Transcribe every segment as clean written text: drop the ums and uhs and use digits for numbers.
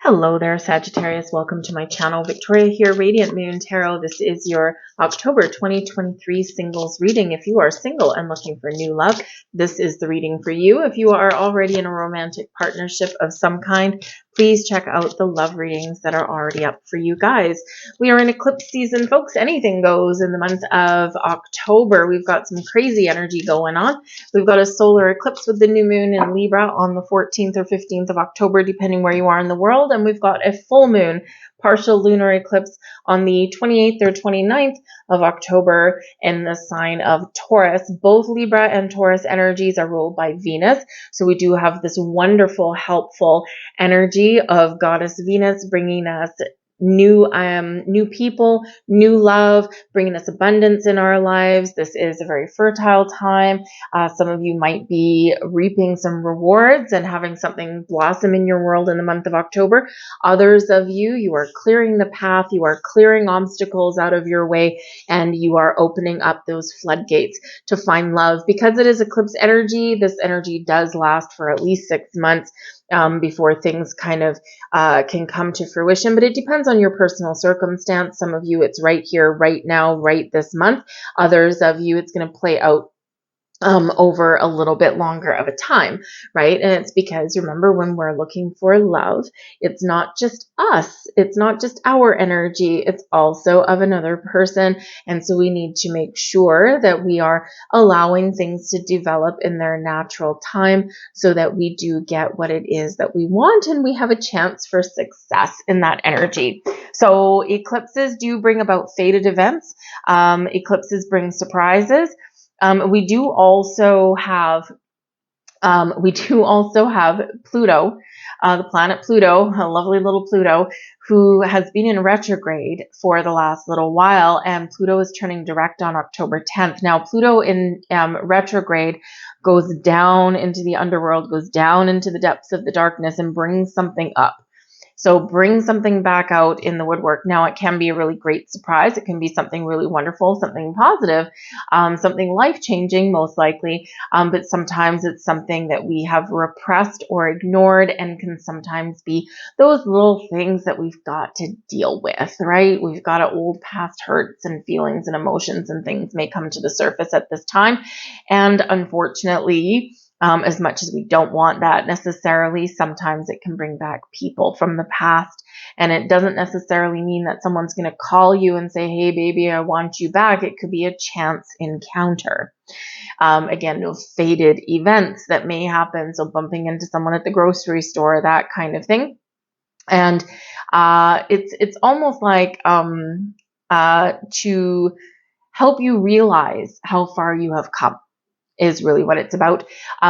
Hello there, Sagittarius. Welcome to my channel. Victoria here, Radiant Moon Tarot. This is your October 2023 singles reading. If you are single and looking for new love, this is the reading for you. If you are already in a romantic partnership of some kind, please check out the love readings that are already up for you guys. We are in eclipse season, folks. Anything goes in the month of October. We've got some crazy energy going on. We've got a solar eclipse with the new moon in Libra on the 14th or 15th of October, depending where you are in the world. And we've got a full moon, partial lunar eclipse on the 28th or 29th of October in the sign of Taurus. Both Libra and Taurus energies are ruled by Venus. So we do have this wonderful, helpful energy of Goddess Venus bringing us new people, new love, bringing us abundance in our lives. This is a very fertile time. Some of you might be reaping some rewards and having something blossom in your world in the month of October. Others of you are clearing the path, you are clearing obstacles out of your way, and you are opening up those floodgates to find love. Because it is eclipse energy, this energy does last for at least 6 months before things kind of can come to fruition, but it depends on your personal circumstance. Some of you, it's right here, right now, right this month. Others of you, it's going to play out over a little bit longer of a time, right? And it's because, remember, when we're looking for love, it's not just us, it's not just our energy, it's also of another person. And so we need to make sure that we are allowing things to develop in their natural time so that we do get what it is that we want and we have a chance for success in that energy. So eclipses do bring about fated events. Eclipses bring surprises. We do also have Pluto, the planet Pluto, a lovely little Pluto, who has been in retrograde for the last little while, and Pluto is turning direct on October 10th. Now, Pluto in retrograde goes down into the underworld, goes down into the depths of the darkness, and brings something up. So bring something back out in the woodwork. Now, it can be a really great surprise. It can be something really wonderful, something positive, something life-changing, most likely. But sometimes it's something that we have repressed or ignored, and can sometimes be those little things that we've got to deal with, right? We've got old past hurts and feelings and emotions, and things may come to the surface at this time. And unfortunately, as much as we don't want that necessarily, sometimes it can bring back people from the past. And it doesn't necessarily mean that someone's going to call you and say, hey, baby, I want you back. It could be a chance encounter. Again, those fated events that may happen. So bumping into someone at the grocery store, that kind of thing. And it's almost like to help you realize how far you have come is really what it's about.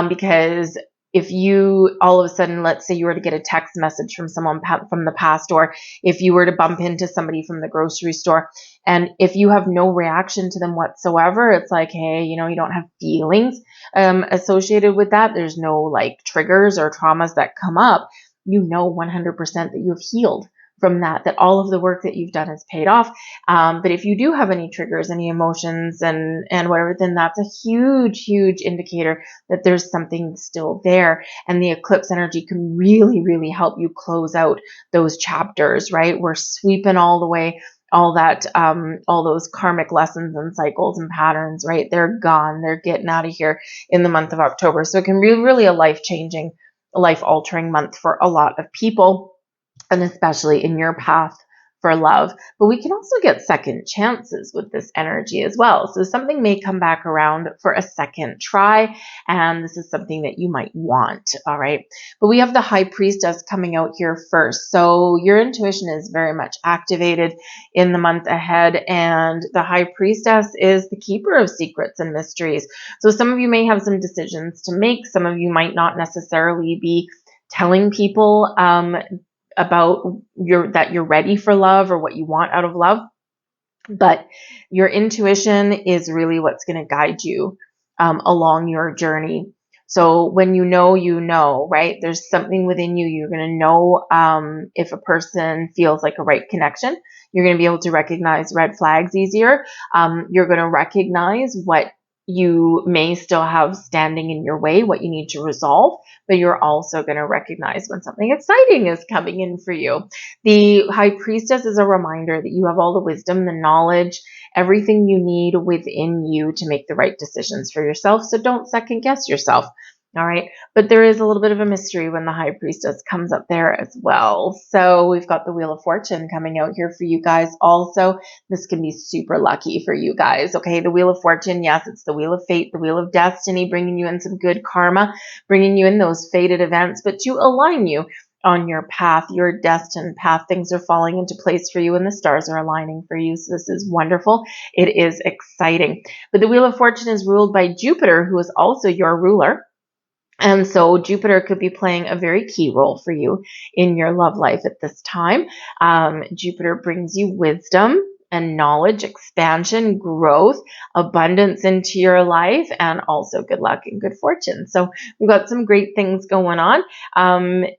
Because if you all of a sudden, let's say you were to get a text message from someone from the past, or if you were to bump into somebody from the grocery store, and if you have no reaction to them whatsoever, it's like, hey, you don't have feelings associated with that. There's no like triggers or traumas that come up. 100% that you have healed from that all of the work that you've done has paid off. But if you do have any triggers, any emotions and whatever, then that's a huge, huge indicator that there's something still there. And the eclipse energy can really, really help you close out those chapters, right? We're sweeping all the way, all those karmic lessons and cycles and patterns, right? They're gone. They're getting out of here in the month of October. So it can be really a life-changing, life-altering month for a lot of people, and especially in your path for love. But we can also get second chances with this energy as well. So something may come back around for a second try, and this is something that you might want, all right? But we have the High Priestess coming out here first. So your intuition is very much activated in the month ahead, and the High Priestess is the keeper of secrets and mysteries. So some of you may have some decisions to make. Some of you might not necessarily be telling people about that you're ready for love or what you want out of love, but your intuition is really what's going to guide you along your journey. So when you know, right? There's something within you. You're going to know if a person feels like a right connection. You're going to be able to recognize red flags easier. You're going to recognize what you may still have standing in your way, what you need to resolve, but you're also going to recognize when something exciting is coming in for you. The High Priestess is a reminder that you have all the wisdom, the knowledge, everything you need within you to make the right decisions for yourself. So don't second guess yourself. All right. But there is a little bit of a mystery when the High Priestess comes up there as well. So we've got the Wheel of Fortune coming out here for you guys also. This can be super lucky for you guys. Okay. The Wheel of Fortune. Yes, it's the Wheel of Fate, the Wheel of Destiny, bringing you in some good karma, bringing you in those fated events, but to align you on your path, your destined path. Things are falling into place for you and the stars are aligning for you. So this is wonderful. It is exciting. But the Wheel of Fortune is ruled by Jupiter, who is also your ruler. And so Jupiter could be playing a very key role for you in your love life at this time. Jupiter brings you wisdom and knowledge, expansion, growth, abundance into your life, and also good luck and good fortune. So we've got some great things going on.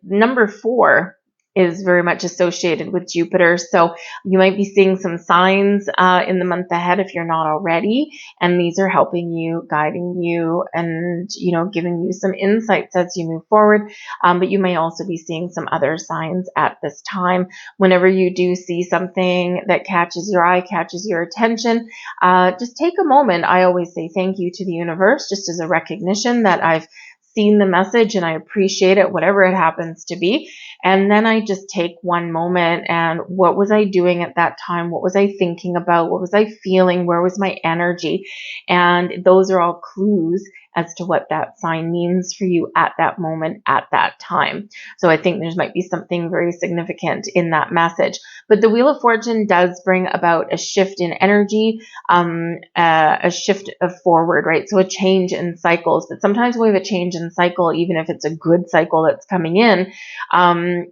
Number 4 is very much associated with Jupiter. So you might be seeing some signs in the month ahead if you're not already. And these are helping you, guiding you, and, giving you some insights as you move forward. But you may also be seeing some other signs at this time. Whenever you do see something that catches your eye, catches your attention, just take a moment. I always say thank you to the universe, just as a recognition that I've seen the message and I appreciate it, whatever it happens to be. And then I just take one moment and what was I doing at that time? What was I thinking about? What was I feeling? Where was my energy? And those are all clues as to what that sign means for you at that moment, at that time. So I think there might be something very significant in that message. But the Wheel of Fortune does bring about a shift in energy, a shift of forward, right? So a change in cycles. But sometimes when we have a change in cycle, even if it's a good cycle that's coming in,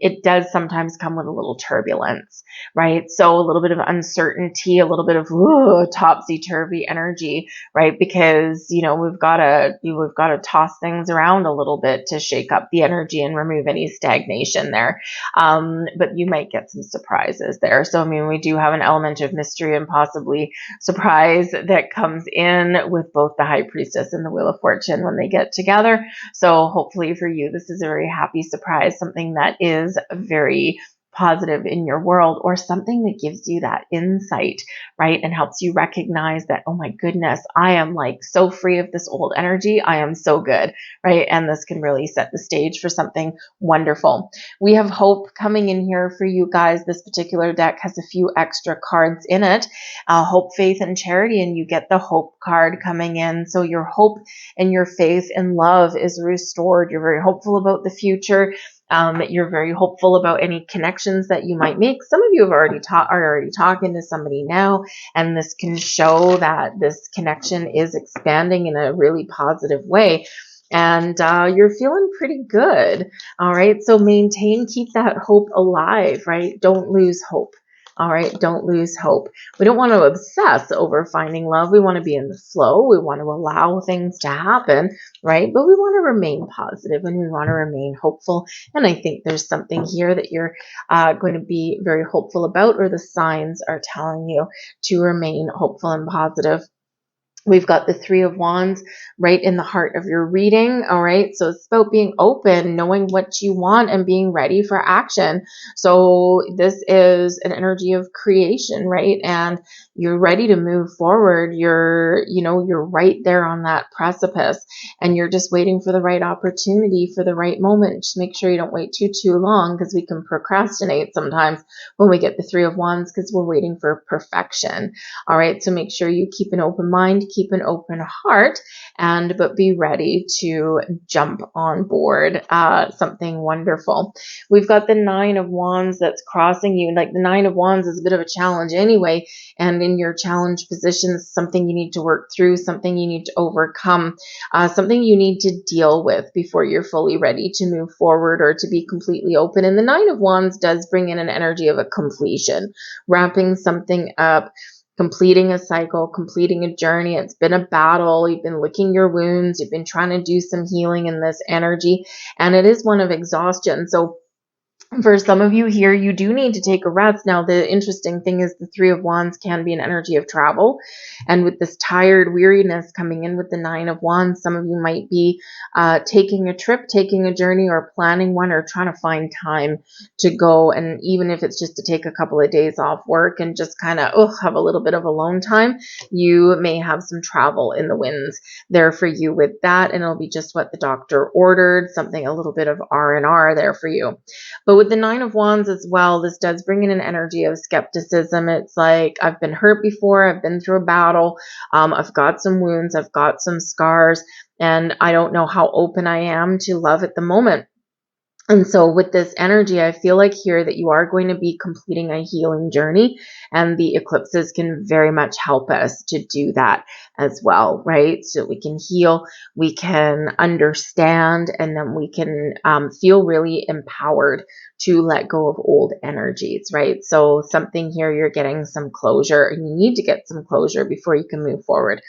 it does sometimes come with a little turbulence, right? So a little bit of uncertainty, a little bit of topsy-turvy energy, right? Because, we've got to toss things around a little bit to shake up the energy and remove any stagnation there. But you might get some surprises there. So, we do have an element of mystery and possibly surprise that comes in with both the High Priestess and the Wheel of Fortune when they get together. So hopefully for you, this is a very happy surprise, something that is very positive in your world, or something that gives you that insight, right? And helps you recognize that, oh my goodness, I am like so free of this old energy. I am so good, right? And this can really set the stage for something wonderful. We have hope coming in here for you guys. This particular deck has a few extra cards in it, hope, faith, and charity, and you get the hope card coming in. So your hope and your faith and love is restored. You're very hopeful about the future. You're very hopeful about any connections that you might make. Some of you are already talking to somebody now, and this can show that this connection is expanding in a really positive way. And you're feeling pretty good. All right. So keep that hope alive, right? Don't lose hope. All right. Don't lose hope. We don't want to obsess over finding love. We want to be in the flow. We want to allow things to happen, right? But we want to remain positive and we want to remain hopeful. And I think there's something here that you're going to be very hopeful about, or the signs are telling you to remain hopeful and positive. We've got the 3 of Wands right in the heart of your reading. All right. So it's about being open, knowing what you want, and being ready for action. So this is an energy of creation, right? And you're ready to move forward. You're right there on that precipice, and you're just waiting for the right opportunity, for the right moment. Just make sure you don't wait too long, because we can procrastinate sometimes when we get the 3 of Wands, because we're waiting for perfection. All right. So make sure you keep an open mind, keep an open heart, but be ready to jump on board something wonderful. We've got the 9 of Wands that's crossing you. Like the 9 of Wands is a bit of a challenge anyway. And in your challenge position, something you need to work through, something you need to overcome, something you need to deal with before you're fully ready to move forward or to be completely open. And the 9 of Wands does bring in an energy of a completion, wrapping something up, completing a cycle, completing a journey. It's been a battle. You've been licking your wounds. You've been trying to do some healing in this energy, and it is one of exhaustion. So For some of you here, you do need to take a rest. Now, the interesting thing is the Three of Wands can be an energy of travel. And with this tired weariness coming in with the Nine of Wands, some of you might be taking a trip, taking a journey, or planning one, or trying to find time to go. And even if it's just to take a couple of days off work and just kind of have a little bit of alone time, you may have some travel in the winds there for you with that. And it'll be just what the doctor ordered, something a little bit of R&R there for you. But with the Nine of Wands as well, this does bring in an energy of skepticism. It's like, I've been hurt before. I've been through a battle. I've got some wounds. I've got some scars. And I don't know how open I am to love at the moment. And so with this energy, I feel like here that you are going to be completing a healing journey, and the eclipses can very much help us to do that as well, right? So we can heal, we can understand, and then we can feel really empowered to let go of old energies, right? So something here, you're getting some closure, and you need to get some closure before you can move forward.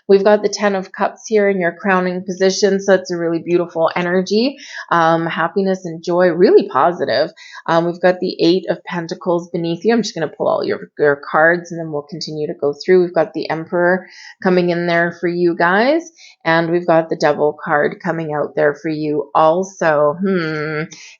We've got the Ten of Cups here in your crowning position, so it's a really beautiful energy. Happiness and joy, really positive. We've got the Eight of Pentacles beneath you. I'm just going to pull all your cards, and then we'll continue to go through. We've got the Emperor coming in there for you guys, and we've got the Devil card coming out there for you also.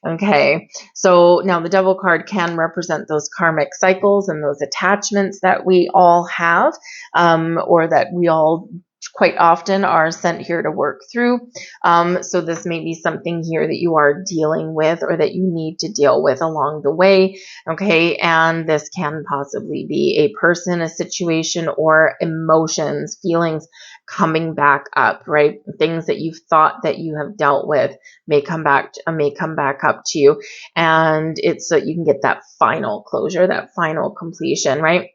Okay. So now the Devil card can represent those karmic cycles and those attachments that we all have, or that we all quite often are sent here to work through. So this may be something here that you are dealing with, or that you need to deal with along the way. Okay. And this can possibly be a person, a situation, or emotions, feelings coming back up, right? Things that you've thought that you have dealt with may come back up to you. And it's so you can get that final closure, that final completion, right?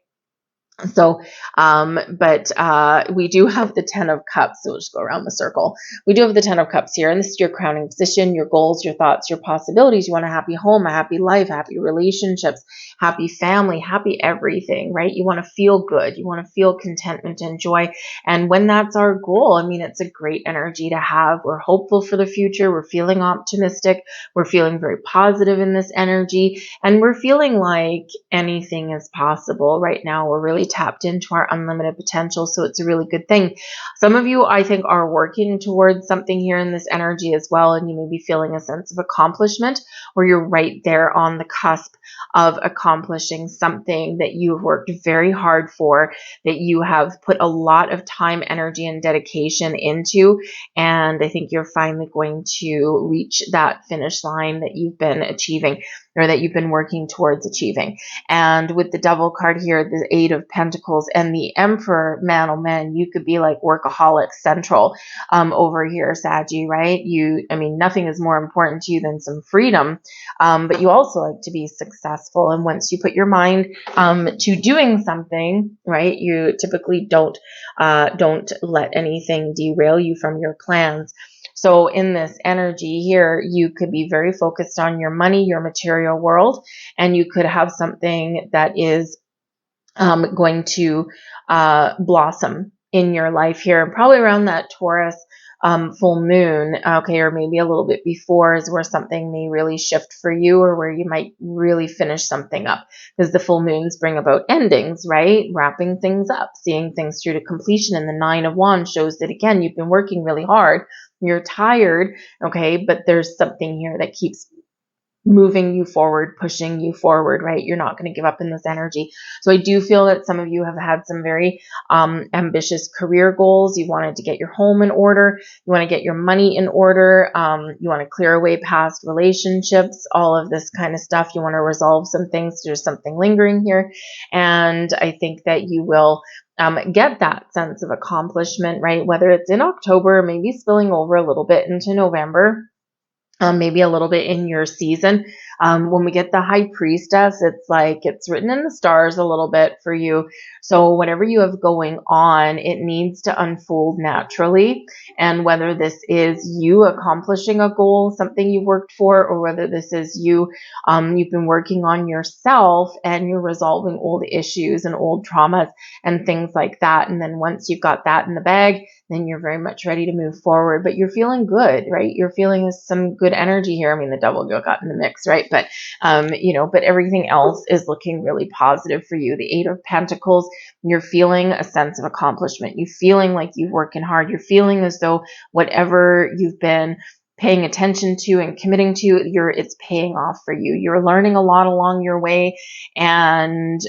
So, we do have the Ten of Cups. So we'll just go around the circle. We do have the Ten of Cups here, and this is your crowning position, your goals, your thoughts, your possibilities. You want a happy home, a happy life, happy relationships, happy family, happy everything, right? You want to feel good. You want to feel contentment and joy. And when that's our goal, I mean, it's a great energy to have. We're hopeful for the future. We're feeling optimistic. We're feeling very positive in this energy, and we're feeling like anything is possible right now. We're really tapped into our unlimited potential. So it's a really good thing. Some of you, I think, are working towards something here in this energy as well. And you may be feeling a sense of accomplishment, where you're right there on the cusp of accomplishing something that you've worked very hard for, that you have put a lot of time, energy, and dedication into. And I think you're finally going to reach that finish line that you've been achieving, or that you've been working towards achieving. And with the Devil card here, the Eight of Pentacles and the Emperor, man, oh man, you could be like workaholic central over here, Saggy, right? I mean, nothing is more important to you than some freedom, but you also like to be successful. And once you put your mind to doing something, right, you typically don't let anything derail you from your plans. So in this energy here, you could be very focused on your money, your material world, and you could have something that is going to blossom in your life here, probably around that Taurus full moon, okay, or maybe a little bit before, is where something may really shift for you, or where you might really finish something up, because the full moons bring about endings, right? Wrapping things up, seeing things through to completion. And the Nine of Wands shows that, again, you've been working really hard, you're tired, okay, but there's something here that keeps moving you forward, pushing you forward, right? You're not going to give up in this energy. So I do feel that some of you have had some very ambitious career goals. You wanted to get your home in order. You want to get your money in order. You want to clear away past relationships, all of this kind of stuff. You want to resolve some things. There's something lingering here. And I think that you will get that sense of accomplishment, right? Whether it's in October, maybe spilling over a little bit into November, maybe a little bit in your season. When we get the High Priestess, it's like it's written in the stars a little bit for you. So whatever you have going on, it needs to unfold naturally. And whether this is you accomplishing a goal, something you've worked for, or whether this is you, you've been working on yourself and you're resolving old issues and old traumas and things like that. And then once you've got that in the bag, then you're very much ready to move forward. But you're feeling good, right? You're feeling some good energy here. I mean, the Devil got in the mix, right? right? But, but everything else is looking really positive for you. The Eight of Pentacles, you're feeling a sense of accomplishment. You're feeling like you're working hard. You're feeling as though whatever you've been paying attention to and committing to, it's paying off for you. You're learning a lot along your way, and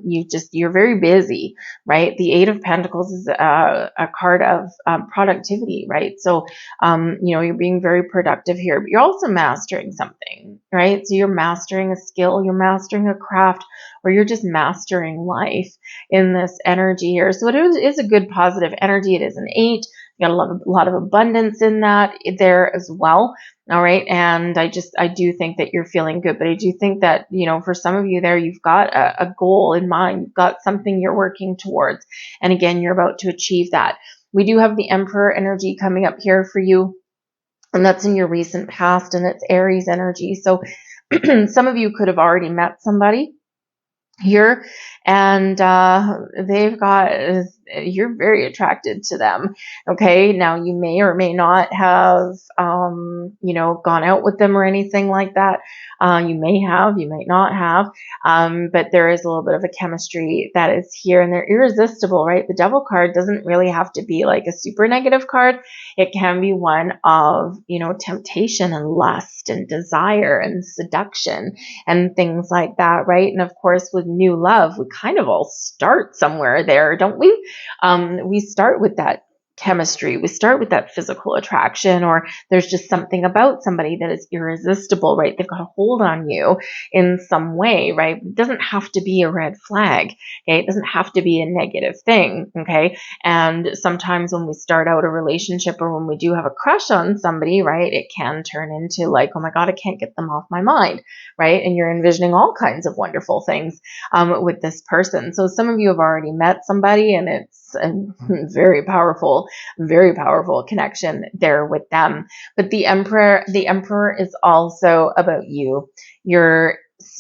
you're very busy, right? The Eight of Pentacles is a card of productivity, right? So you're being very productive here, but you're also mastering something, right? So you're mastering a skill, you're mastering a craft, or you're just mastering life in this energy here. So it is a good positive energy. It is an 8. You got a lot of abundance in that there as well. All right. And I do think that you're feeling good, but I do think that, for some of you there, you've got a goal in mind. You've got something you're working towards. And again, you're about to achieve that. We do have the Emperor energy coming up here for you, and that's in your recent past, and it's Aries energy. So some of you could have already met somebody here, and you're very attracted to them. Okay, now you may or may not have gone out with them or anything like that. You may have, you might not have, but there is a little bit of a chemistry that is here, and they're irresistible, right? The Devil card doesn't really have to be like a super negative card. It can be one of temptation and lust and desire and seduction and things like that, right? And of course, with new love, we kind of all start somewhere there, don't we? We start with that chemistry. We start with that physical attraction, or there's just something about somebody that is irresistible, right? They've got a hold on you in some way, right? It doesn't have to be a red flag, okay? It doesn't have to be a negative thing, okay? And sometimes when we start out a relationship, or when we do have a crush on somebody, right, it can turn into like, oh my God, I can't get them off my mind, right? And you're envisioning all kinds of wonderful things with this person. So some of you have already met somebody, and it's a very powerful connection there with them. But the Emperor is also about you.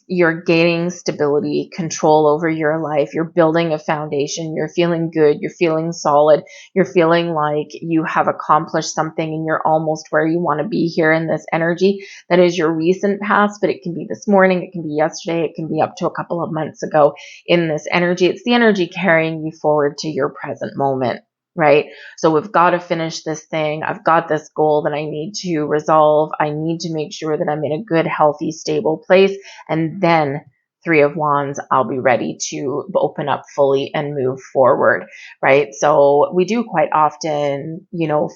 You're gaining stability, control over your life. You're building a foundation. You're feeling good. You're feeling solid. You're feeling like you have accomplished something, and you're almost where you want to be here in this energy. That is your recent past, but it can be this morning. It can be yesterday. It can be up to a couple of months ago in this energy. It's the energy carrying you forward to your present moment, right? So we've got to finish this thing. I've got this goal that I need to resolve. I need to make sure that I'm in a good, healthy, stable place. And then Three of Wands, I'll be ready to open up fully and move forward, right? So we do quite often,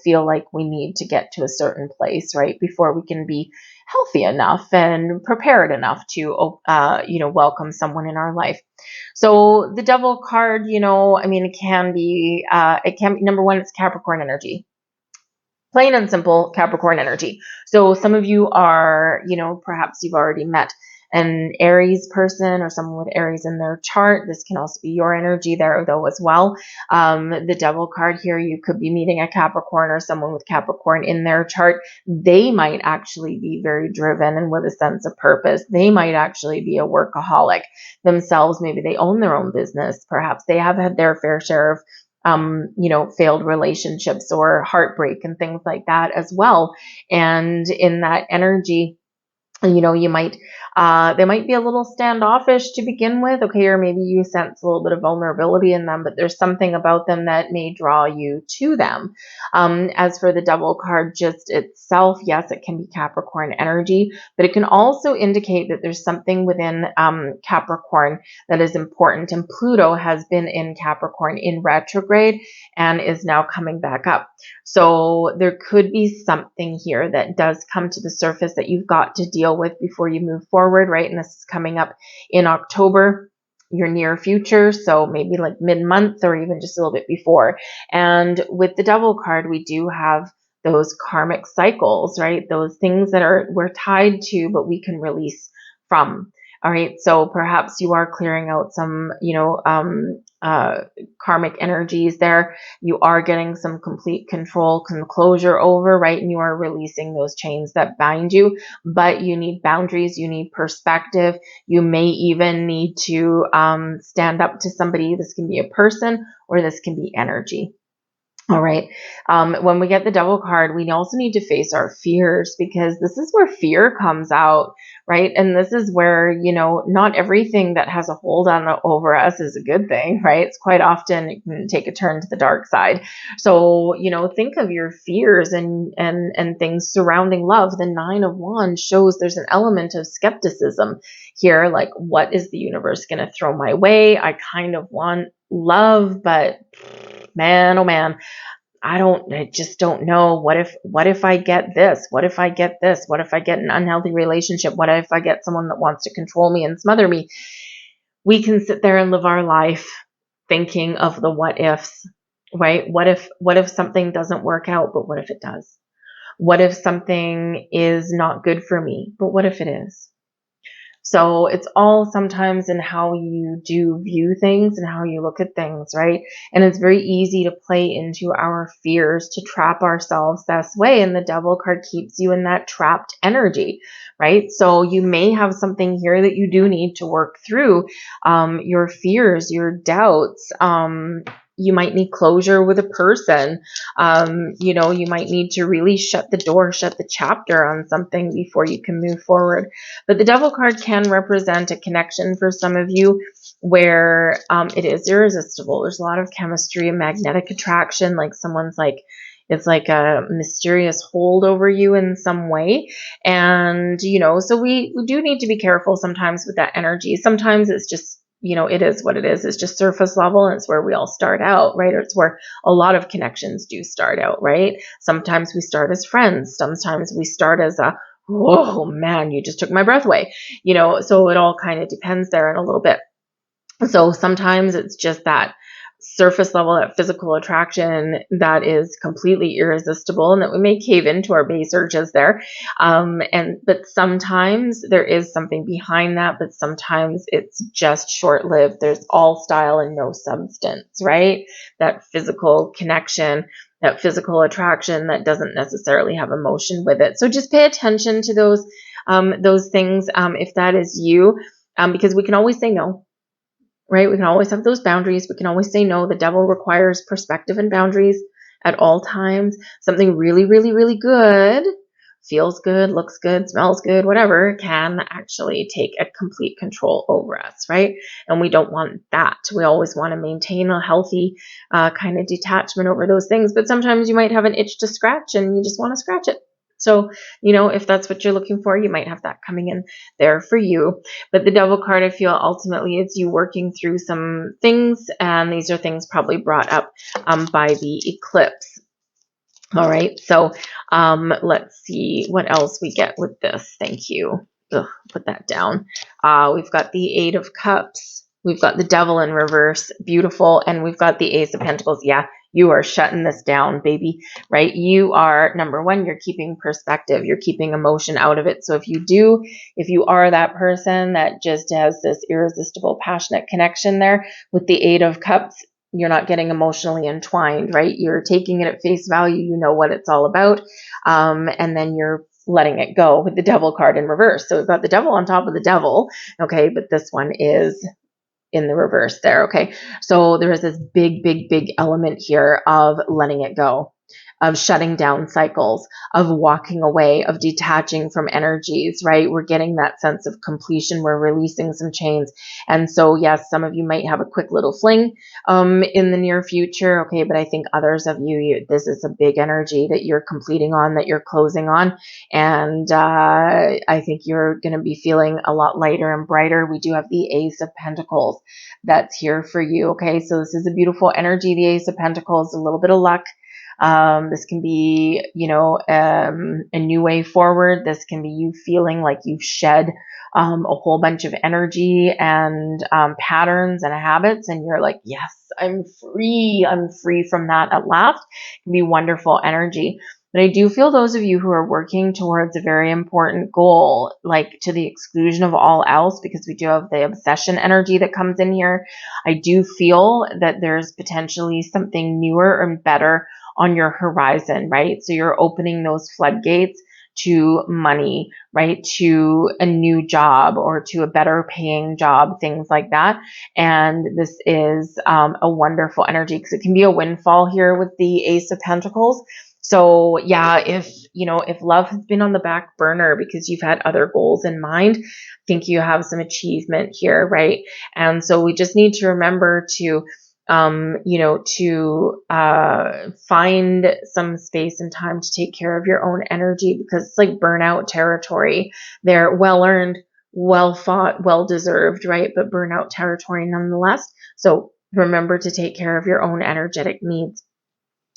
feel like we need to get to a certain place, right, before we can be healthy enough and prepared enough to, welcome someone in our life. So the Devil card, it can be, number one, it's Capricorn energy. Plain and simple Capricorn energy. So some of you are, perhaps you've already met an Aries person or someone with Aries in their chart. This can also be your energy there, though, as well. The Devil card here, you could be meeting a Capricorn or someone with Capricorn in their chart. They might actually be very driven and with a sense of purpose. They might actually be a workaholic themselves. Maybe they own their own business. Perhaps they have had their fair share of failed relationships or heartbreak and things like that as well. And in that energy, you might, they might be a little standoffish to begin with, okay, or maybe you sense a little bit of vulnerability in them, but there's something about them that may draw you to them. As for the Devil card just itself, yes, it can be Capricorn energy, but it can also indicate that there's something within Capricorn that is important. And Pluto has been in Capricorn in retrograde and is now coming back up. So there could be something here that does come to the surface that you've got to deal with before you move forward, right? And this is coming up in October, your near future. So maybe like mid-month or even just a little bit before. And with the Devil card, we do have those karmic cycles, right? Those things that we're tied to, but we can release from. All right. So perhaps you are clearing out some, karmic energies there. You are getting some complete control, closure over, right? And you are releasing those chains that bind you, but you need boundaries. You need perspective. You may even need to stand up to somebody. This can be a person or this can be energy. All right. When we get the Devil card, we also need to face our fears, because this is where fear comes out, right? And this is where, not everything that has a hold on over us is a good thing, right? It's quite often it can take a turn to the dark side. So, think of your fears and things surrounding love. The Nine of Wands shows there's an element of skepticism here. Like, what is the universe going to throw my way? I kind of want love, but man, oh man, I just don't know. What if I get this? What if I get this? What if I get an unhealthy relationship? What if I get someone that wants to control me and smother me? We can sit there and live our life thinking of the what ifs, right? What if something doesn't work out, but what if it does? What if something is not good for me, but what if it is? So it's all sometimes in how you do view things and how you look at things, right? And it's very easy to play into our fears to trap ourselves this way. And the Devil card keeps you in that trapped energy, right? So you may have something here that you do need to work through, your fears, your doubts. You might need closure with a person. You might need to really shut the door, shut the chapter on something before you can move forward. But the Devil card can represent a connection for some of you where it is irresistible. There's a lot of chemistry and magnetic attraction, like someone's like, it's like a mysterious hold over you in some way. And, so we do need to be careful sometimes with that energy. Sometimes it's just, it is what it is. It's just surface level, and it's where we all start out, right? Or it's where a lot of connections do start out, right? Sometimes we start as friends. Sometimes we start as a, whoa, man, you just took my breath away. So it all kind of depends there in a little bit. So sometimes it's just that surface level, that physical attraction that is completely irresistible and that we may cave into our base urges there. But sometimes there is something behind that, but sometimes it's just short-lived. There's all style and no substance, right? That physical connection, that physical attraction that doesn't necessarily have emotion with it. So just pay attention to those things, if that is you, because we can always say no. Right? We can always have those boundaries. We can always say no. The Devil requires perspective and boundaries at all times. Something really, really, really good, feels good, looks good, smells good, whatever, can actually take a complete control over us, right? And we don't want that. We always want to maintain a healthy kind of detachment over those things. But sometimes you might have an itch to scratch and you just want to scratch it. So, if that's what you're looking for, you might have that coming in there for you. But the Devil card, I feel ultimately it's you working through some things, and these are things probably brought up by the eclipse. All right, so let's see what else we get with this. Thank you. Put that down. We've got the Eight of Cups. We've got the Devil in reverse. Beautiful. And we've got the Ace of Pentacles. Yeah, you are shutting this down, baby, right? You are, number one, you're keeping perspective. You're keeping emotion out of it. So if you are that person that just has this irresistible, passionate connection there with the Eight of Cups, you're not getting emotionally entwined, right? You're taking it at face value. You know what it's all about. And then you're letting it go with the Devil card in reverse. So we've got the Devil on top of the Devil. Okay. But this one is in the reverse there. Okay. So there is this big, big, big element here of letting it go, of shutting down cycles, of walking away, of detaching from energies, right? We're getting that sense of completion. We're releasing some chains. And so, yes, some of you might have a quick little fling in the near future. Okay. But I think others of you, this is a big energy that you're completing on, that you're closing on. And I think you're going to be feeling a lot lighter and brighter. We do have the Ace of Pentacles that's here for you. Okay. So this is a beautiful energy. The Ace of Pentacles, a little bit of luck. This can be, a new way forward. This can be you feeling like you've shed a whole bunch of energy and patterns and habits, and you're like, yes, I'm free. I'm free from that at last. It can be wonderful energy. But I do feel those of you who are working towards a very important goal, like to the exclusion of all else, because we do have the obsession energy that comes in here, I do feel that there's potentially something newer and better on your horizon, right? So you're opening those floodgates to money, right? To a new job or to a better paying job, things like that. And this is a wonderful energy because it can be a windfall here with the Ace of Pentacles. So yeah, if love has been on the back burner because you've had other goals in mind, I think you have some achievement here, right? And so we just need to remember to find some space and time to take care of your own energy, because it's like burnout territory. They're well earned, well fought, well deserved, right? But burnout territory nonetheless. So remember to take care of your own energetic needs.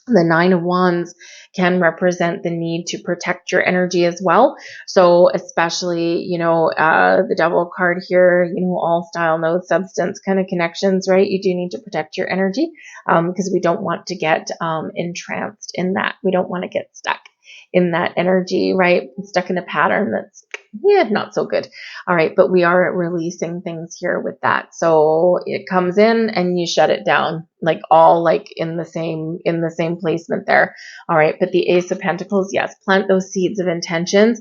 The Nine of Wands can represent the need to protect your energy as well. So especially, the Devil card here, all style, no substance kind of connections, right? You do need to protect your energy because we don't want to get entranced in that. We don't want to get stuck in that energy, right? Stuck in a pattern that's not so good. All right, but we are releasing things here with that. So it comes in and you shut it down, all in the same placement there. All right, but the Ace of Pentacles, yes, plant those seeds of intentions,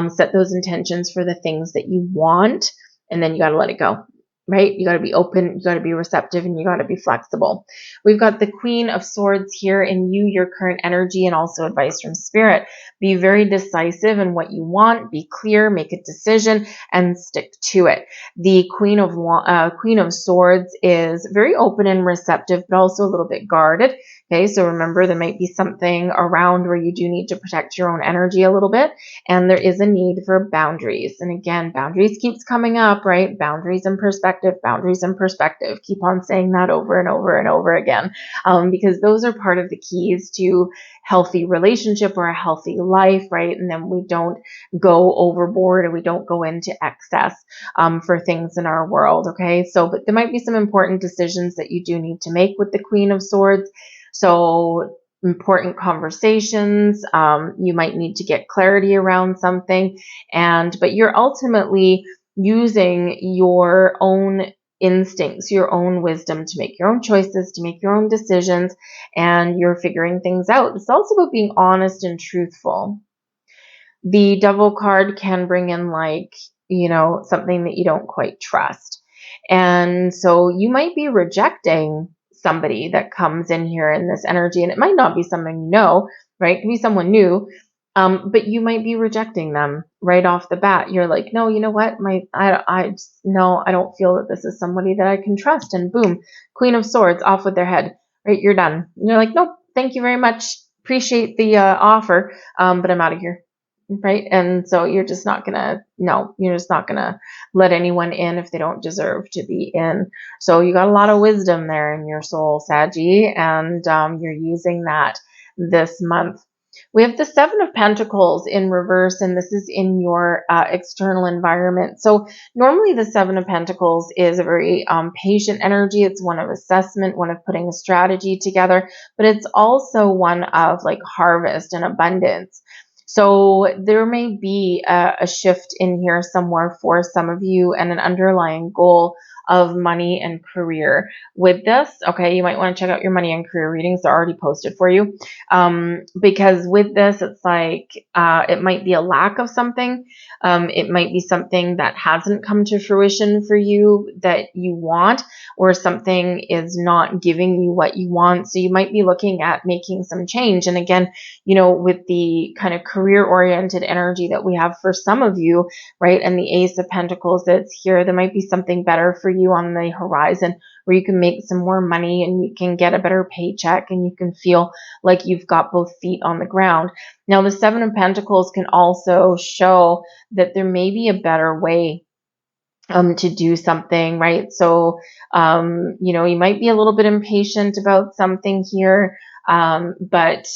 set those intentions for the things that you want, and then you got to let it go. Right? You got to be open, you got to be receptive, and you got to be flexible. We've got the Queen of Swords here in you, your current energy, and also advice from Spirit. Be very decisive in what you want, be clear, make a decision, and stick to it. The Queen of Swords is very open and receptive, but also a little bit guarded. Okay, so remember, there might be something around where you do need to protect your own energy a little bit, and there is a need for boundaries. And again, boundaries keeps coming up, right? Boundaries and perspective, boundaries and perspective. Keep on saying that over and over and over again, because those are part of the keys to healthy relationship or a healthy life, right? And then we don't go overboard and we don't go into excess for things in our world, okay? So, but there might be some important decisions that you do need to make with the Queen of Swords. So important conversations, you might need to get clarity around something, but you're ultimately using your own instincts, your own wisdom to make your own choices, to make your own decisions, and you're figuring things out. It's also about being honest and truthful. The Devil card can bring in something that you don't quite trust. And so you might be rejecting somebody that comes in here in this energy, and it might not be someone you know, right? It could be someone new, but you might be rejecting them right off the bat. You're like, no, you know what? I don't feel that this is somebody that I can trust. And boom, Queen of Swords off with their head, right? You're done. And you're like, nope, thank you very much. Appreciate the offer, but I'm out of here. Right. And so you're just not gonna let anyone in if they don't deserve to be in. So you got a lot of wisdom there in your soul, Saggy, and you're using that this month. We have the Seven of Pentacles in reverse, and this is in your external environment. So normally the Seven of Pentacles is a very patient energy. It's one of assessment, one of putting a strategy together, but it's also one of harvest and abundance. So there may be a shift in here somewhere for some of you, and an underlying goal of money and career. With this, okay, you might want to check out your money and career readings. They're already posted for you. Because with this, it's it might be a lack of something. It might be something that hasn't come to fruition for you that you want, or something is not giving you what you want. So you might be looking at making some change. And again, with the kind of career-oriented energy that we have for some of you, right, and the Ace of Pentacles that's here, there might be something better for you on the horizon where you can make some more money and you can get a better paycheck and you can feel like you've got both feet on the ground. Now, the Seven of Pentacles can also show that there may be a better way to do something, right? So, you might be a little bit impatient about something here, but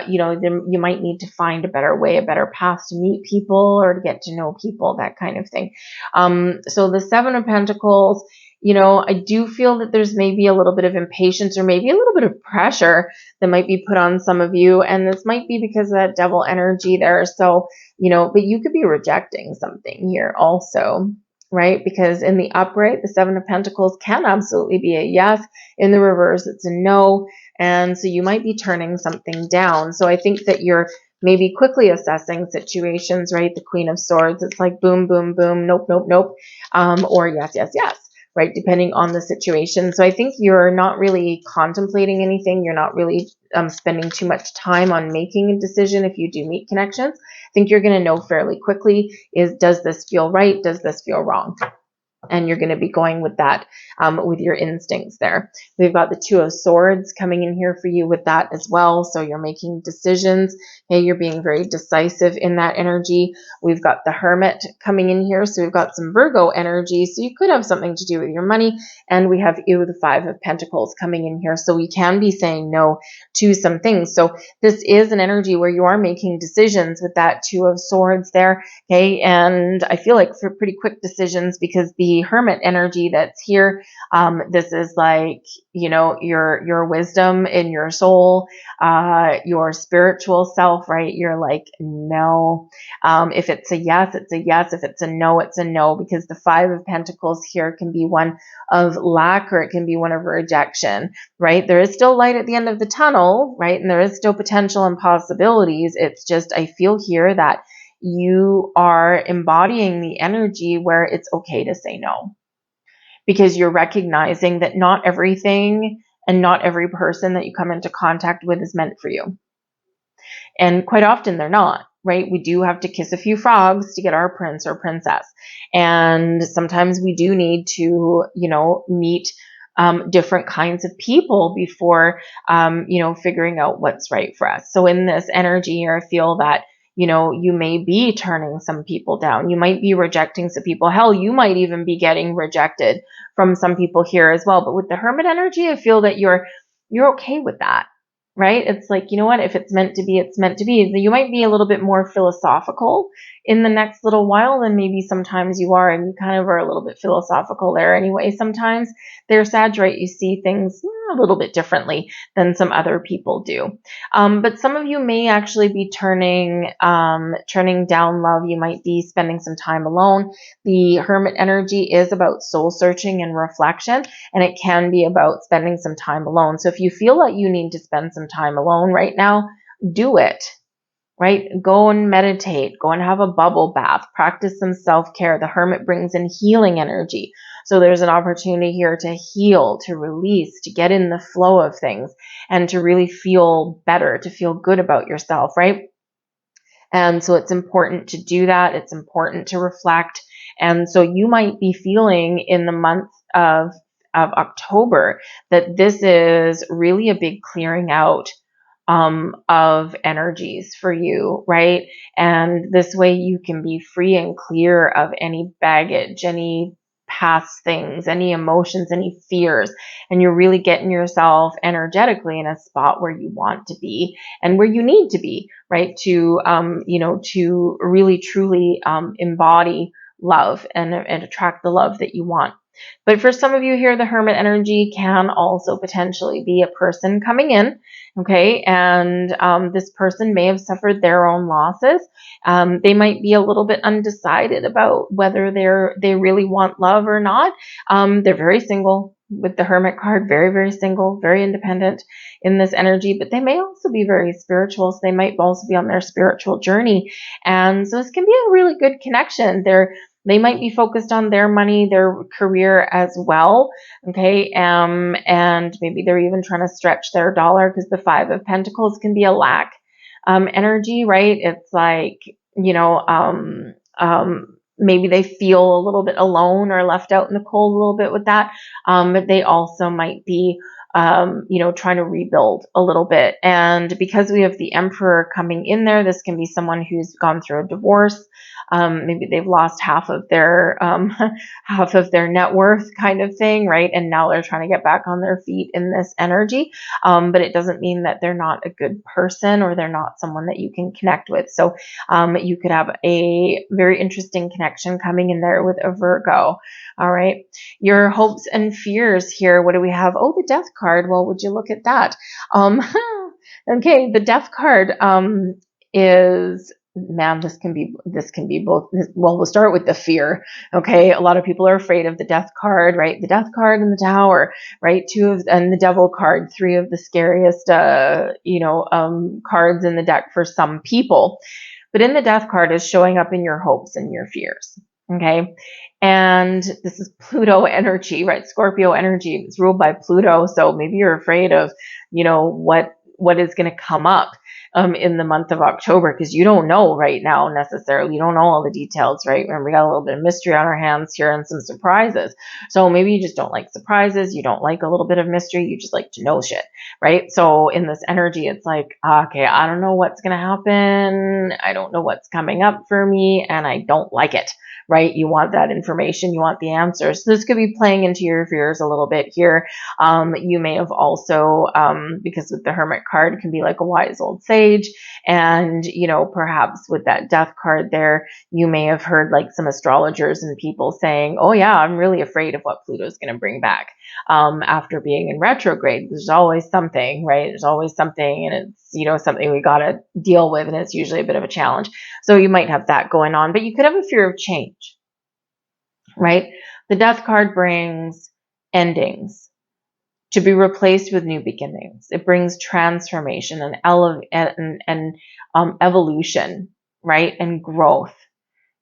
you might need to find a better way, a better path to meet people or to get to know people, that kind of thing. So the Seven of Pentacles, I do feel that there's maybe a little bit of impatience or maybe a little bit of pressure that might be put on some of you. And this might be because of that Devil energy there. So, but you could be rejecting something here also, right? Because in the upright, the Seven of Pentacles can absolutely be a yes. In the reverse, it's a no. And so you might be turning something down. So I think that you're maybe quickly assessing situations, right? The Queen of Swords, it's like boom, boom, boom, nope, nope, nope, or yes, yes, yes, right? Depending on the situation. So I think you're not really contemplating anything. You're not really spending too much time on making a decision if you do meet connections. I think you're going to know fairly quickly, does this feel right? Does this feel wrong? And you're going to be going with that, with your instincts there. We've got the Two of Swords coming in here for you with that as well. So you're making decisions. Okay, you're being very decisive in that energy. We've got the Hermit coming in here. So we've got some Virgo energy. So you could have something to do with your money. And we have the Five of Pentacles coming in here. So we can be saying no to some things. So this is an energy where you are making decisions with that Two of Swords there. Okay, and I feel like for pretty quick decisions, because the Hermit energy that's here, this is like, you know, your wisdom in your soul, your spiritual self, right? You're like, no. If it's a yes, it's a yes. If it's a no, it's a no, because the Five of Pentacles here can be one of lack, or it can be one of rejection, right? There is still light at the end of the tunnel, right? And there is still potential and possibilities. It's just, I feel here that you are embodying the energy where it's okay to say no, because you're recognizing that not everything and not every person that you come into contact with is meant for you. And quite often they're not, right? We do have to kiss a few frogs to get our prince or princess. And sometimes we do need to, you know, meet different kinds of people before, you know, figuring out what's right for us. So in this energy here, I feel that, you know, you may be turning some people down. You might be rejecting some people. Hell, you might even be getting rejected from some people here as well. But with the Hermit energy, I feel that you're okay with that, right? It's like, you know what, if it's meant to be, it's meant to be. You might be a little bit more philosophical in the next little while than maybe sometimes you are, and you kind of are a little bit philosophical there anyway. Sometimes they're Sag, right? You see things a little bit differently than some other people do. But some of you may actually be turning down love. You might be spending some time alone. The Hermit energy is about soul searching and reflection, and it can be about spending some time alone. So if you feel like you need to spend some time alone right now, do it. Right? Go and meditate, go and have a bubble bath, practice some self-care. The Hermit brings in healing energy. So there's an opportunity here to heal, to release, to get in the flow of things, and to really feel better, to feel good about yourself, right? And so it's important to do that. It's important to reflect. And so you might be feeling in the month of October that this is really a big clearing out of energies for you, right? And this way you can be free and clear of any baggage, any past things, any emotions, any fears, and you're really getting yourself energetically in a spot where you want to be and where you need to be, right? To, you know, to really truly embody love and attract the love that you want. But for some of you here, the Hermit energy can also potentially be a person coming in, okay? And this person may have suffered their own losses. They might be a little bit undecided about whether they really want love or not. They're very single with the Hermit card, very, very single, very independent in this energy, but they may also be very spiritual. So they might also be on their spiritual journey. And so this can be a really good connection. They might be focused on their money, their career as well, okay? And maybe they're even trying to stretch their dollar, because the Five of Pentacles can be a lack energy, right? It's like, you know, maybe they feel a little bit alone or left out in the cold a little bit with that, but they also might be you know, trying to rebuild a little bit. And because we have the Emperor coming in there, this can be someone who's gone through a divorce. Maybe they've lost half of their net worth kind of thing, right? And now they're trying to get back on their feet in this energy. But it doesn't mean that they're not a good person or they're not someone that you can connect with. So you could have a very interesting connection coming in there with a Virgo. All right. Your hopes and fears here. What do we have? Oh, the Death card. Well, would you look at that? Okay, the Death card is man, this can be both. Well, we'll start with the fear. Okay. A lot of people are afraid of the death card, right? The death card and the tower, right? And the devil card, 3 of the scariest, cards in the deck for some people. But in the death card is showing up in your hopes and your fears. Okay. And this is Pluto energy, right? Scorpio energy. It's ruled by Pluto. So maybe you're afraid of, what is going to come up in the month of October, because you don't know right now necessarily. You don't know all the details, right? Remember, we got a little bit of mystery on our hands here and some surprises. So maybe you just don't like surprises. You don't like a little bit of mystery. You just like to know shit, right? So in this energy, it's like, okay, I don't know what's going to happen. I don't know what's coming up for me, and I don't like it. Right? You want that information. You want the answers. So this could be playing into your fears a little bit here. You may have also, because with the Hermit card, it can be like a wise old sage. And, perhaps with that death card there, you may have heard like some astrologers and people saying, oh yeah, I'm really afraid of what Pluto's going to bring back after being in retrograde. There's always something, right? There's always something, and it's, something we got to deal with, and it's usually a bit of a challenge. So you might have that going on, but you could have a fear of change, right? The death card brings endings to be replaced with new beginnings. It brings transformation and evolution, right? And growth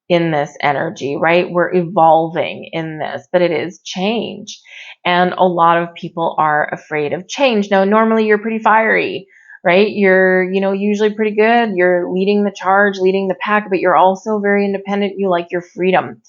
in this energy, right? We're evolving in this, but it is change. And a lot of people are afraid of change. Now, normally you're pretty fiery, right? You're, usually pretty good. You're leading the charge, leading the pack, but you're also very independent. You like your freedom.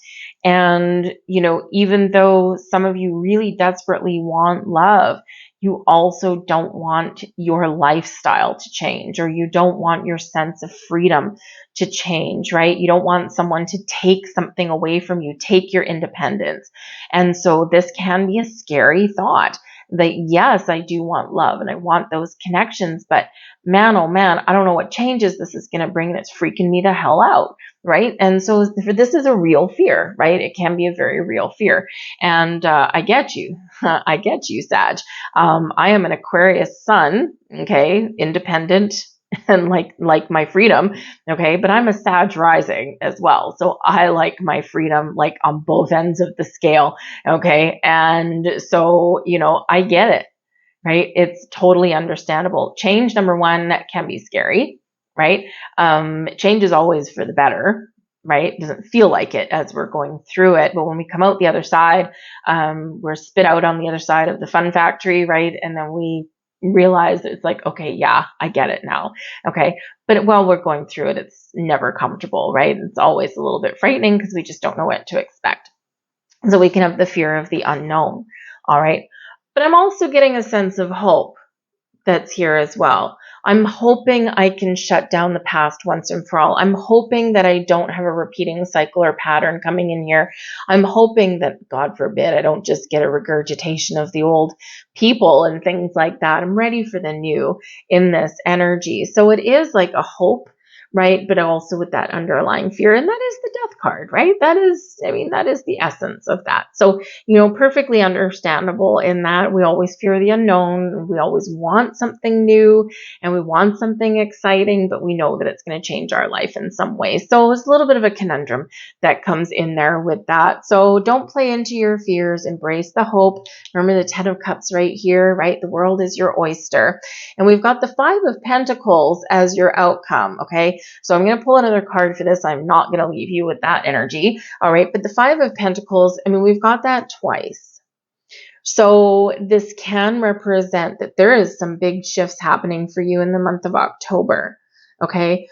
And, even though some of you really desperately want love, you also don't want your lifestyle to change, or you don't want your sense of freedom to change, right? You don't want someone to take something away from you, take your independence. And so this can be a scary thought that, yes, I do want love and I want those connections, but man, oh man, I don't know what changes this is going to bring that's freaking me the hell out, right? And so this is a real fear, right? It can be a very real fear. And I get you. I get you, Sag. I am an Aquarius sun, okay, independent and like my freedom, okay, but I'm a Sag rising as well. So I like my freedom like on both ends of the scale, okay? And so, I get it, right? It's totally understandable. Change, number one, can be scary, right? Change is always for the better, right? It doesn't feel like it as we're going through it, but when we come out the other side, we're spit out on the other side of the fun factory, right? And then we realize that it's like, okay, yeah, I get it now. Okay. But while we're going through it, it's never comfortable, right? It's always a little bit frightening because we just don't know what to expect. So we can have the fear of the unknown. All right. But I'm also getting a sense of hope that's here as well. I'm hoping I can shut down the past once and for all. I'm hoping that I don't have a repeating cycle or pattern coming in here. I'm hoping that, God forbid, I don't just get a regurgitation of the old people and things like that. I'm ready for the new in this energy. So it is like a hope, right? But also with that underlying fear. And that is the death card, right? That is the essence of that. So, perfectly understandable in that we always fear the unknown. We always want something new and we want something exciting, but we know that it's going to change our life in some way. So it's a little bit of a conundrum that comes in there with that. So don't play into your fears. Embrace the hope. Remember the 10 of Cups right here, right? The world is your oyster. And we've got the 5 of Pentacles as your outcome, okay? So I'm going to pull another card for this. I'm not going to leave you with that energy. All right. But the 5 of Pentacles, we've got that twice. So this can represent that there is some big shifts happening for you in the month of October. Okay.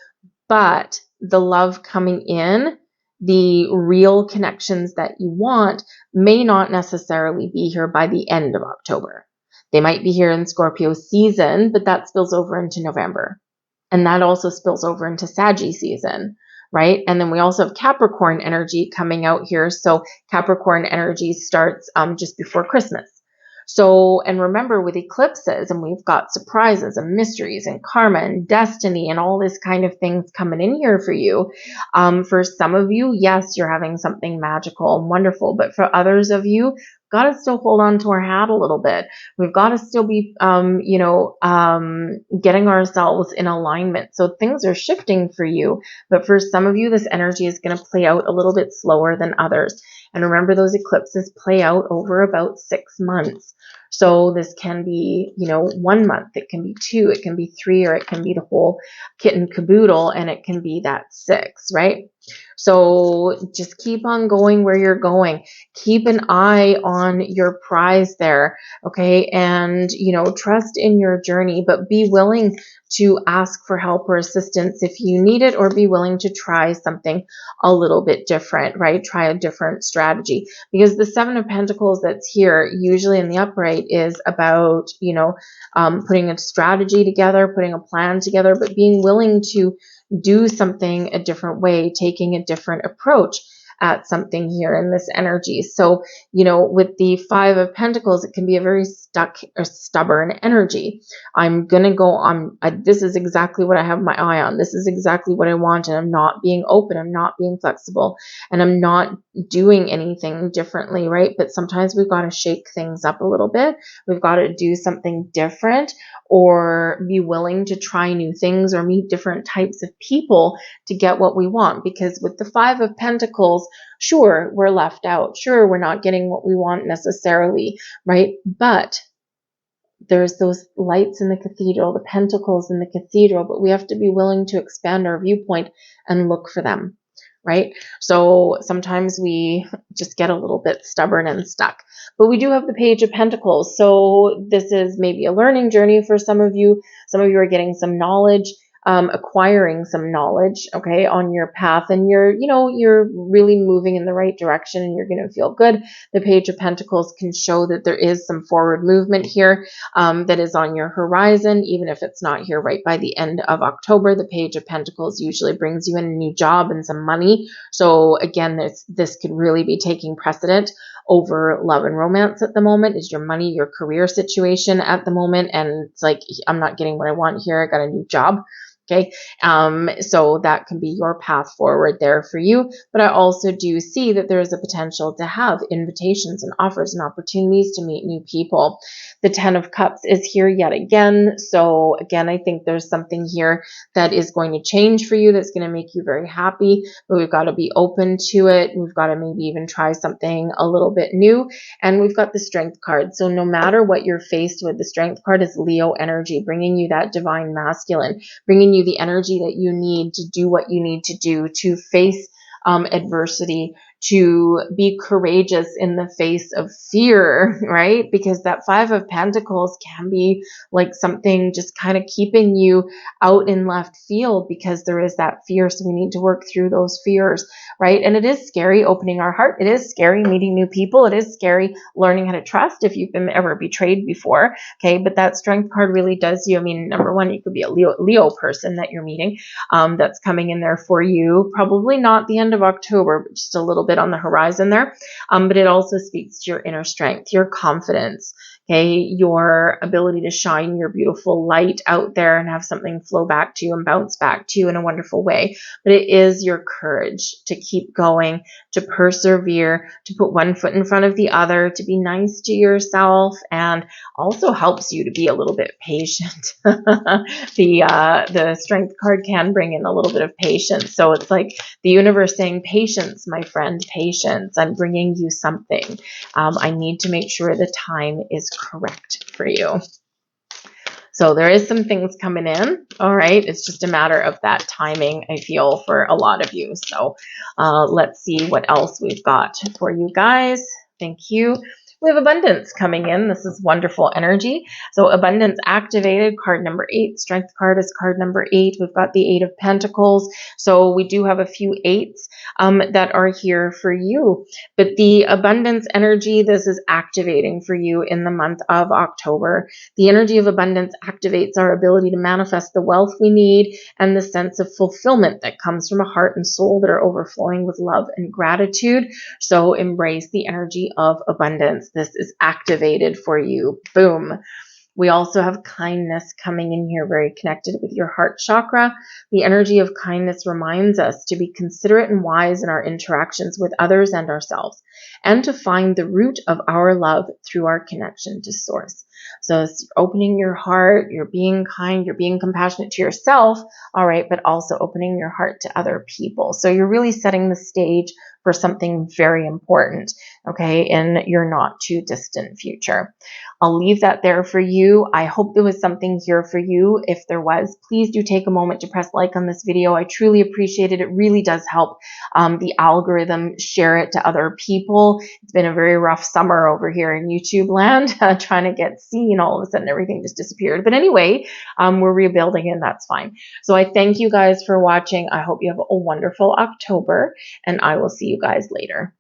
But the love coming in, the real connections that you want may not necessarily be here by the end of October. They might be here in Scorpio season, but that spills over into November. And that also spills over into Saggy season, right? And then we also have Capricorn energy coming out here. So Capricorn energy starts just before Christmas. So, and remember with eclipses, and we've got surprises and mysteries and karma and destiny and all this kind of things coming in here for you. For some of you, yes, you're having something magical and wonderful, but for others of you, got to still hold on to our hat a little bit. We've got to still be, getting ourselves in alignment. So things are shifting for you, but for some of you, this energy is going to play out a little bit slower than others. And remember, those eclipses play out over about 6 months. So this can be, 1 month, it can be 2, it can be 3, or it can be the whole kit and caboodle, and it can be that 6, right? So just keep on going where you're going. Keep an eye on your prize there, okay? And, trust in your journey, but be willing to ask for help or assistance if you need it, or be willing to try something a little bit different, right? Try a different strategy, because the 7 of Pentacles that's here, usually in the upright, is about, putting a strategy together, putting a plan together, but being willing to do something a different way, taking a different approach at something here in this energy. So, with the 5 of Pentacles, it can be a very stuck or stubborn energy. I'm going to go on. This is exactly what I have my eye on. This is exactly what I want. And I'm not being open. I'm not being flexible, and I'm not doing anything differently, right? But sometimes we've got to shake things up a little bit. We've got to do something different, or be willing to try new things, or meet different types of people to get what we want. Because with the 5 of Pentacles, sure, we're left out. Sure, we're not getting what we want necessarily, right? But there's those lights in the cathedral, the pentacles in the cathedral, but we have to be willing to expand our viewpoint and look for them, right? So sometimes we just get a little bit stubborn and stuck. But we do have the Page of Pentacles. So this is maybe a learning journey for some of you. Some of you are getting some knowledge, acquiring some knowledge, okay, on your path, and you're really moving in the right direction, and you're going to feel good. The Page of Pentacles can show that there is some forward movement here that is on your horizon, even if it's not here right by the end of October. The Page of Pentacles usually brings you in a new job and some money. So again, this could really be taking precedent over love and romance at the moment. Is your money, your career situation at the moment, and it's like, I'm not getting what I want here. I got a new job. Okay. So that can be your path forward there for you. But I also do see that there is a potential to have invitations and offers and opportunities to meet new people. The 10 of Cups is here yet again. So again, I think there's something here that is going to change for you, that's going to make you very happy, but we've got to be open to it. We've got to maybe even try something a little bit new. And we've got the Strength card. So no matter what you're faced with, the Strength card is Leo energy, bringing you that divine masculine, bringing you the energy that you need to do what you need to do, to face adversity, to be courageous in the face of fear, right? Because that 5 of Pentacles can be like something just kind of keeping you out in left field, because there is that fear. So we need to work through those fears, right? And it is scary opening our heart. It is scary meeting new people. It is scary learning how to trust if you've been ever betrayed before. Okay. But that Strength card really does you. I mean, number one, you could be a Leo person that you're meeting, that's coming in there for you. Probably not the end of October, but just a little bit on the horizon there. But it also speaks to your inner strength, your confidence, okay, your ability to shine your beautiful light out there and have something flow back to you and bounce back to you in a wonderful way. But it is your courage to keep going, to persevere, to put one foot in front of the other, to be nice to yourself, and also helps you to be a little bit patient. The Strength card can bring in a little bit of patience. So it's like the universe saying, patience, my friend, patience. I'm bringing you something. I need to make sure the time is correct for you. So there is some things coming in. All right. It's just a matter of that timing, I feel, for a lot of you. So let's see what else we've got for you guys. Thank you. We have abundance coming in. This is wonderful energy. So abundance activated, card number 8. Strength card is card number 8. We've got the 8 of Pentacles. So we do have a few 8s that are here for you. But the abundance energy, this is activating for you in the month of October. The energy of abundance activates our ability to manifest the wealth we need and the sense of fulfillment that comes from a heart and soul that are overflowing with love and gratitude. So embrace the energy of abundance. This is activated for you. Boom. We also have kindness coming in here, very connected with your heart chakra. The energy of kindness reminds us to be considerate and wise in our interactions with others and ourselves, and to find the root of our love through our connection to source. So it's opening your heart, you're being kind, you're being compassionate to yourself, all right, but also opening your heart to other people. So you're really setting the stage for something very important, okay, in your not too distant future. I'll leave that there for you. I hope there was something here for you. If there was, please do take a moment to press like on this video. I truly appreciate it. It really does help the algorithm share it to other people. It's been a very rough summer over here in YouTube land, trying to get seen. All of a sudden, everything just disappeared. But anyway, we're rebuilding and that's fine. So I thank you guys for watching. I hope you have a wonderful October, and I will see you guys later.